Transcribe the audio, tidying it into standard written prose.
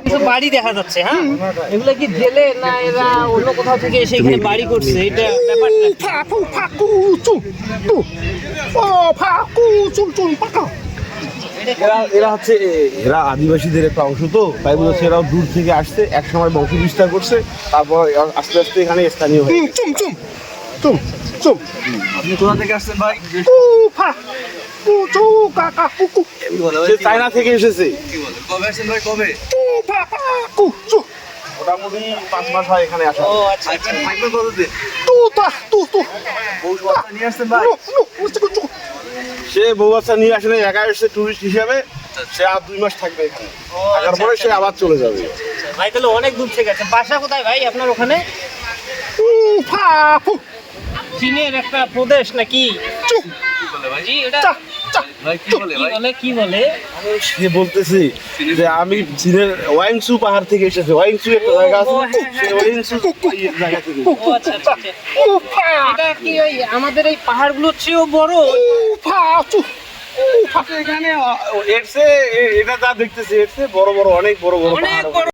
কিছু বাড়ি দেখা যাচ্ছে, হ্যাঁ, এগুলো কি জেলে না এরা অন্য কোথাও থেকে এসে এখানে বাড়ি করছে, এটা ব্যাপারটা এরা আদিবাসীদের একটা অংশ, তো তাই বলেছে এরাও দূর থেকে আসছে, এক সময় বংশ বিস্তার করছে, তারপর আস্তে আস্তে এখানে স্থানীয় হয়ে গেছে। আপনি কোথা থেকে আসছেন ভাই? সে চায়না থেকে এসেছে। কবে আসছেন ভাই, কবে? মোটামুটি 5 মাস হয় এখানে আসা। ও আচ্ছা আচ্ছা। থাকবেন কতদিন? বউ বাচ্চা নিয়ে আসছেন ভাই? সে বউ বাচ্চা নিয়ে আসে না, একা এসেছে টুরিস্ট হিসাবে। সে আর 2 মাস থাকবে এখানে, থাকার পরে সে আবার চলে যাবে। ভাই তাহলে অনেক দূর থেকে আছে। বাসা কোথায় ভাই আপনার ওখানে? চীনের একটা প্রদেশ নাকি? কি বলে ভাই? জি, এটা ভাই কি বলে ভাই? কি বলে? সে বলতেছি যে আমি চীনের ওয়াংসু পাহাড় থেকে এসেছি। ওয়াংসু একটা জায়গা আছে, সেই ওয়াংসু জায়গা থেকে। ও আচ্ছা আচ্ছা আচ্ছা। এটা কি ওই আমাদের এই পাহাড়গুলোর চেয়েও বড়? এখানে এটা যা দেখতেছি এর চেয়ে বড় বড়, অনেক বড় বড় অনেক পাহাড়। বড়।